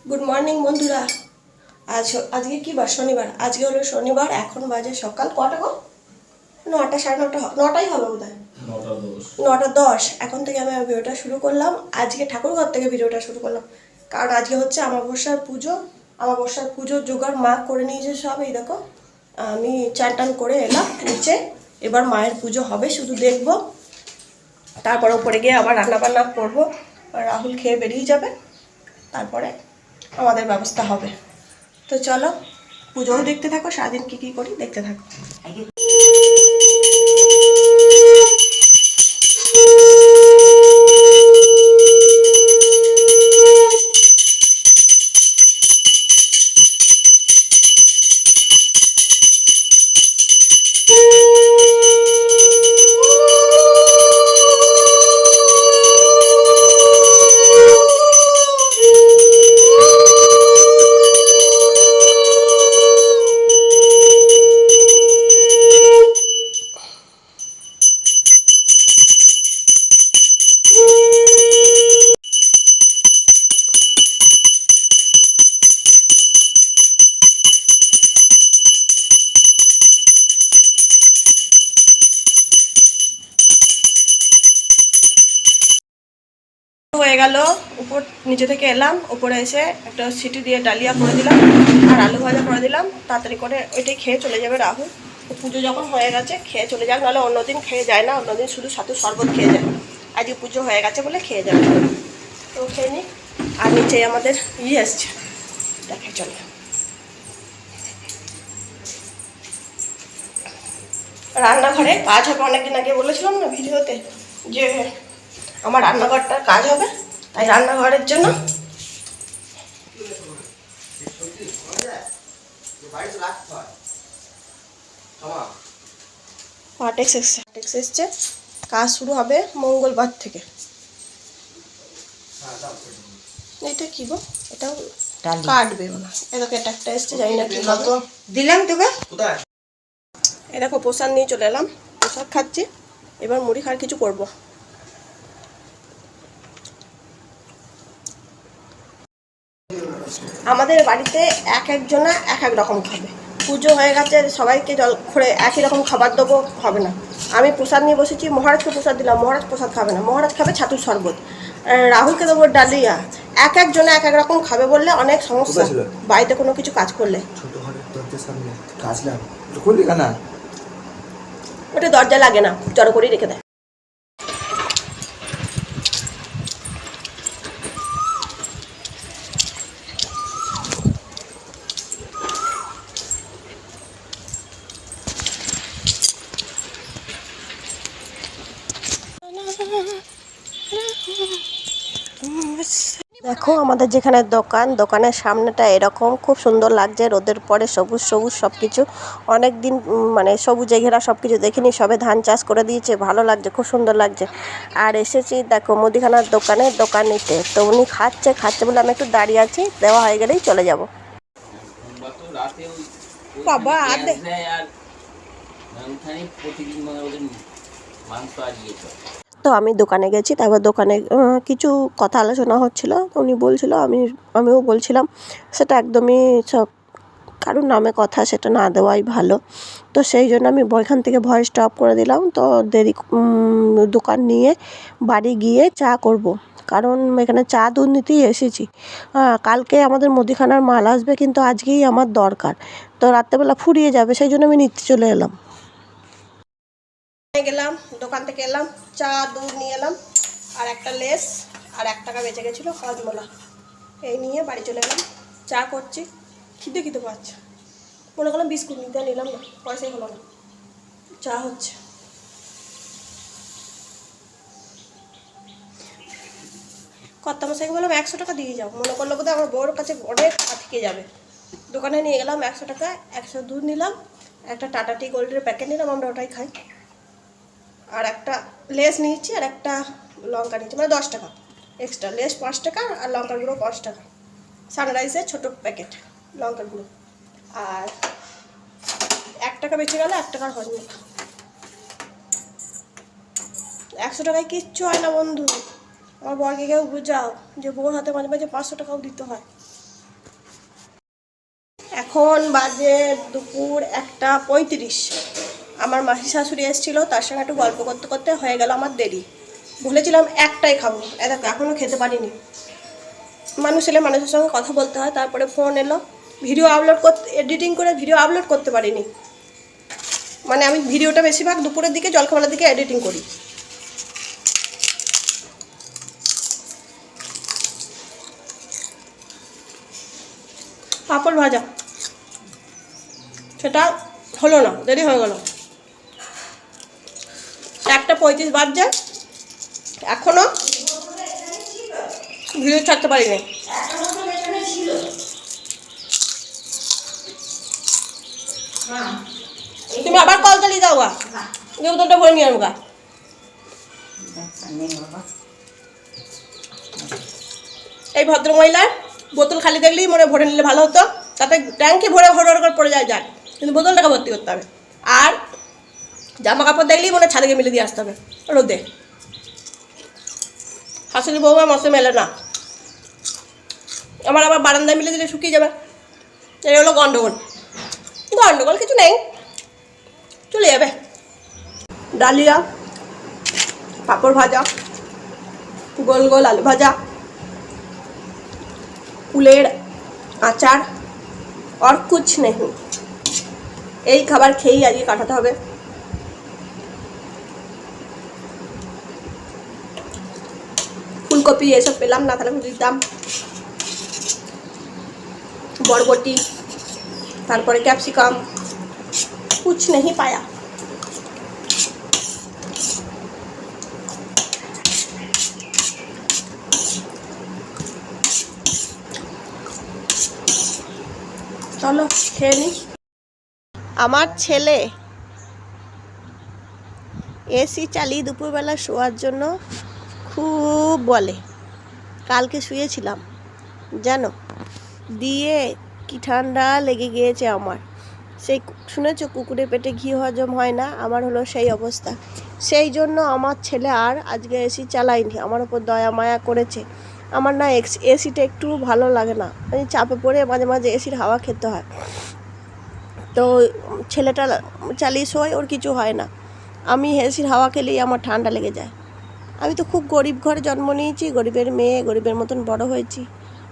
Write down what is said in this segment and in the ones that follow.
Good morning বন্ধুরা। আজকে কি বার? শনিবার। আজকে হলো শনিবার। এখন বাজে সকাল কটা গো? 9টা, সাড়ে 9টা, 9টাই হবে বোধ হয়। 9টা 10। এখন থেকে আমি ভিডিওটা শুরু করলাম। আজকে ঠাকুরঘর থেকে ভিডিওটা শুরু করলাম, কারণ আজকে হচ্ছে আমাবস্যার পুজো। আমাবস্যার পুজোর জোগাড় মা করে নিয়েছে সব। এই দেখো, আমি চান টান করে এলাম নিচে। এবার মায়ের পুজো হবে, শুধু দেখবো। তারপর উপরে গিয়ে আবার রান্নাবান্না করবো। রাহুল খেয়ে বেরিয়ে যাবে, তারপরে আমাদের ব্যবস্থা হবে। তো চলো, পুজোও দেখতে থাকো, সারাদিন কী কী করি দেখতে থাকো। হয়ে গেল। উপর নিচে থেকে এলাম, উপরে এসে একটা সিটি দিয়ে ডালিয়া করে দিলাম আর আলু ভাজা করে দিলাম। তাড়াতাড়ি করে ওইটাই খেয়ে চলে যাবে রাহুল। পুজো যখন হয়ে গেছে খেয়ে চলে যাক, নাহলে অন্যদিন খেয়ে যায় না। অন্যদিন শুধু সাথে শরবত খেয়ে যায়, আজকে পুজো হয়ে গেছে বলে খেয়ে যাবে। তো খেয়ে নিই। আর নিচে আমাদের এসছে, দেখে চলে। রান্নাঘরে কাজ হবে, অনেকদিন আগে বলেছিলাম না ভিডিওতে যে আমার রান্নাঘরটার কাজ হবে, তাই রান্নাঘরের জন্য পাটেক্স এসছে। কাজ শুরু হবে মঙ্গলবার থেকে। এটা কি গো? এটাও কাটবে না। এরকম এটা একটা এসছে, জানি না কি হবে। দিলাম তোকে। এ দেখো, প্রসাদ নিয়ে চলে এলাম। প্রসাদ খাচ্ছি। এবার মুড়ি খাওয়ার কিছু করবো। আমাদের বাড়িতে এক একজনা এক এক রকম খাবে। পুজো হয়ে গেছে, সবাইকে জল করে একই রকম খাবার দেবো হবে না। আমি প্রসাদ নিয়ে বসেছি, মহারাজকে প্রসাদ দিলাম। মহারাজ প্রসাদ খাবে না, মহারাজ খাবে ছাতুর শরবত। রাহুলকে দেবো ডালিয়া। এক একজনে এক এক রকম খাবে বললে অনেক সমস্যা বাড়িতে কোনো কিছু কাজ করলে। ওটা দরজা লাগে না, জড়ো করেই রেখে দেয়। দেখো আমাদের যেখানে দোকানের সামনেটা এরকম খুব সুন্দর লাগছে। রোদের পরে সবুজ সবুজ সব কিছু। অনেক দিন মানে সবুজে ঘেরা সব কিছু দেখিনি, সবে ধান চাষ করে দিয়েছে। ভালো লাগছে, খুব সুন্দর লাগছে। আর এসেছি দেখো মুদিখানার দোকান নিতে। তো উনি খাচ্ছে বলে আমি একটু দাঁড়িয়ে আছি, দেওয়া হয়ে গেলেই চলে যাব। বাবা তো আমি দোকানে গেছি, তারপর দোকানে কিছু কথা আলোচনা হচ্ছিল। উনি বলছিল, আমিও বলছিলাম। সেটা একদমই সব কারুর নামে কথা, সেটা না দেওয়াই ভালো। তো সেই জন্য আমি ওইখান থেকে ভয়েস স্টপ করে দিলাম। তো দোকান নিয়ে বাড়ি গিয়ে চা করব, কারণ এখানে চা দুধ নিতেই এসেছি। কালকে আমাদের মুদিখানার মাল আসবে, কিন্তু আজকেই আমার দরকার। তো রাত্রেবেলা ফুরিয়ে যাবে, সেই জন্য আমি নিতে চলে এলাম। গেলাম দোকান থেকে, এলাম চা দুধ নিয়ে এলাম আর একটা লেস, আর 1 টাকা বেঁচে গেছিলো হজমোলা। এই নিয়ে বাড়ি চলে এলাম। চা করছি, খিদে পাচ্ছে। মনে করলাম বিস্কুট নিতে, নিলাম না, পয়সাই হলো না। চা হচ্ছে। কর্তামশাইকে বললাম 100 টাকা দিয়ে যাও। মনে করলো বোধহয় আমার বউর কাছে অনেক টাকা থেকে যাবে। দোকানে নিয়ে গেলাম 100 টাকা, 100 দুধ নিলাম, একটা টাটা টি গোল্ডের প্যাকেট নিলাম, আমরা ওটাই খাই। আর একটা লেস নিয়েছি, আর একটা লঙ্কা নিয়েছি, মানে 10 টাকা এক্সট্রা। লেস 5 টাকা আর লঙ্কার গুঁড়ো 5 টাকা। সানরাইজের ছোটো প্যাকেট লঙ্কার গুঁড়ো। আর 1 টাকা বেঁচে গেল, 1 টাকার হজমোলা। 100 টাকায় কিচ্ছু হয় না বন্ধু। আমার বরকে কেউ বুঝাও যে বউর হাতে মাঝে মাঝে 500 টাকাও দিতে হয়। এখন বাজে দুপুর 1:35। আমার মাসি শাশুড়ি এসেছিলো, তার সঙ্গে একটু গল্প করতে করতে হয়ে গেল আমার দেরি। বলেছিলাম একটাই খাবো, দেখো এখনও খেতে পারিনি। মানুষ এলে মানুষের সঙ্গে কথা বলতে হয়, তারপরে ফোন এলো, ভিডিও আপলোড করতে, এডিটিং করে ভিডিও আপলোড করতে পারিনি। মানে আমি ভিডিওটা বেশিরভাগ দুপুরের দিকে জলখাবারের দিকে এডিটিং করি। পাঁপড় ভাজা, সেটা হলো না, দেরি হয়ে গেল। 1:35 বাজছে, এখনো ভিডিও ছাড়তে পারিনি। তুমি আবার কল চালিয়ে দাও গা, বোতলটা ভরে নিয়ে আনবো গা। এই ভদ্রমহিলার বোতল খালি দেখলেই মনে ভরে নিলে ভালো হতো, তাতে ট্যাঙ্কি ভরে করে পড়ে যায় যাক, কিন্তু বোতলটাকে ভর্তি করতে হবে। আর জামা কাপড় দেখলেই মনে ছাদে গিয়ে মিলে দিয়ে আসতে হবে রোদে। শাশুড়ি বউমা মশে মেলে না, আমার আবার বারান্দায় মিলে দিলে শুকিয়ে যাবে। এই হলো গন্ডগোল। গন্ডগোল কিছু নেই, চলে যাবে। ডালিয়া, পাঁপড় ভাজা, গোল গোল আলু ভাজা, কুলের আচার, আর কুছ নেই। এই খাবার খেয়েই আজকে কাটাতে হবে। ফুলকপি এসব পেলাম না, তাহলে দিতাম। বরবটি, তারপরে ক্যাপসিকাম, কুছ নেই পায়া। চলো খেয়ে নি। আমার ছেলে এসি চালিয়ে দুপুরবেলা শোয়ার জন্য খুব বলে। কালকে শুয়েছিলাম জানো, দিয়ে কি ঠান্ডা লেগে গিয়েছে আমার। সেই শুনেছো কুকুরের পেটে ঘি হজম হয় না, আমার হলো সেই অবস্থা। সেই জন্য আমার ছেলে আর আজকে এসি চালায়নি, আমার ওপর দয়া মায়া করেছে। আমার না এসিটা একটু ভালো লাগে না, আমি চাপে পড়ে মাঝে মাঝে এসির হাওয়া খেতে হয়। তো ছেলেটা চালিয়ে শোয়, ওর কিছু হয় না। আমি এসির হাওয়া খেলেই আমার ঠান্ডা লেগে যায়। আমি তো খুব গরিব ঘরে জন্ম নিয়েছি, গরিবের মেয়ে, গরিবের মতন বড় হয়েছি।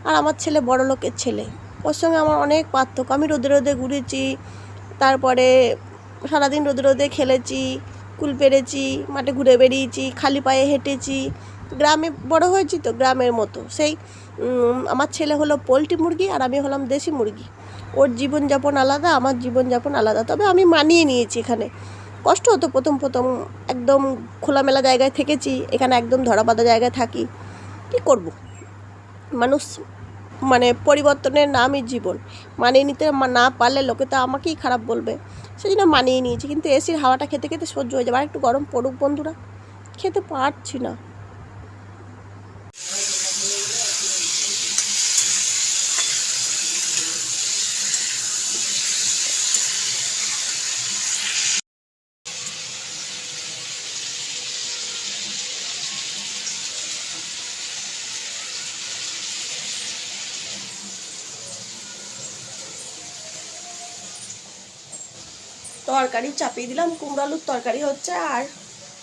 আর আমার ছেলে বড় লোকের ছেলে, ওর সঙ্গে আমার অনেক পার্থক্য। আমি রোদে রোদে ঘুরেছি, তারপরে সারাদিন রোদে রোদে খেলেছি, কুল পেরেছি, মাঠে ঘুরে বেরিয়েছি, খালি পায়ে হেঁটেছি। গ্রামে বড় হয়েছি তো, গ্রামের মতো। সেই আমার ছেলে হলো পোলট্রি মুরগি আর আমি হলাম দেশি মুরগি। ওর জীবনযাপন আলাদা, আমার জীবনযাপন আলাদা। তবে আমি মানিয়ে নিয়েছি। এখানে কষ্ট হতো প্রথম একদম খোলামেলা জায়গায় থেকেছি, এখানে একদম ধরাবাঁধা জায়গায় থাকি। কী করব, মানুষ মানে পরিবর্তনের নামই জীবন। মানিয়ে নিতে না পারলে লোকে তো আমাকেই খারাপ বলবে, সেই জন্য মানিয়ে নিয়েছি। কিন্তু এসির হাওয়াটা খেতে খেতে সহ্য হয়ে যাবে। আর একটু গরম পড়ুক বন্ধুরা, খেতে পারছি না। তরকারি চাপিয়ে দিলাম, কুমড়ো আলুর তরকারি হচ্ছে, আর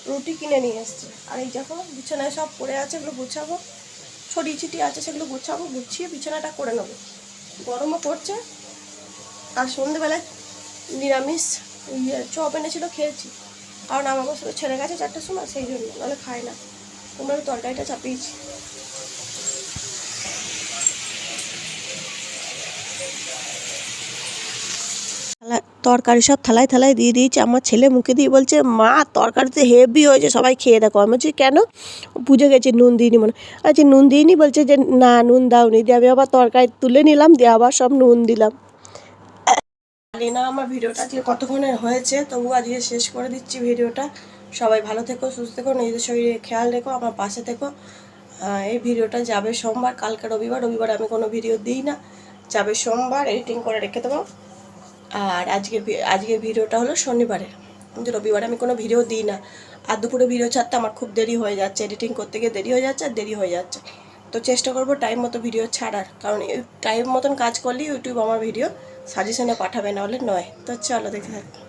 রুটি কিনে নিয়ে এসছে। আর এই দেখো বিছানায় সব পড়ে আছে, এগুলো গুছাবো। ছড়িয়ে ছিটিয়ে আছে, সেগুলো গুছাবো, গুছিয়ে বিছানাটা করে নেবো। গরমও পড়ছে। আর সন্ধ্যেবেলায় নিরামিষ চপ এনেছিল, খেয়েছি। কারণ আমার বছর ছেড়ে গেছে 4টার সময়, সেই জন্য, নাহলে খাই না। কুমড়োর তরকারিটা চাপিয়েছি। তরকারি সব থালায় থালায় দিয়ে দিয়েছি। আমার ছেলে মুখে দিয়ে বলছে, মা তরকারিতে হেভি হয়েছে, সবাই খেয়ে দেখো। আমি বলছি কেন? বুঝে গেছি নুন দিইনি মনে। আচ্ছা নুন দিইনি, বলছে যে না নুন দাওনি। দিয়ে আমি আবার তরকারি তুলে নিলাম, দিয়ে আবার সব নুন দিলাম। জানি না আমার ভিডিওটা আজকে কতক্ষণের হয়েছে, তবু আজকে শেষ করে দিচ্ছি ভিডিওটা। সবাই ভালো থেকো, সুস্থ থেকো, নিজেদের শরীরে খেয়াল রেখো, আমার পাশে থেকো। এই ভিডিওটা যাবে সোমবার, কালকে রবিবার আমি কোনো ভিডিও দিই না, যাবে সোমবার, এডিটিং করে রেখে দেবো। আর আজকের ভিডিওটা হলো শনিবারের, কিন্তু রবিবারে আমি কোনো ভিডিও দিই না। আর দুপুরে ভিডিও ছাড়তে আমার খুব দেরি হয়ে যাচ্ছে, এডিটিং করতে গিয়ে দেরি হয়ে যাচ্ছে আর দেরি হয়ে যাচ্ছে। তো চেষ্টা করবো টাইম মতো ভিডিও ছাড়ার, কারণ টাইম মতন কাজ করলেই ইউটিউব আমার ভিডিও সাজেশনে পাঠাবে, না হলে নয়। তো চলো দেখতে থাকো।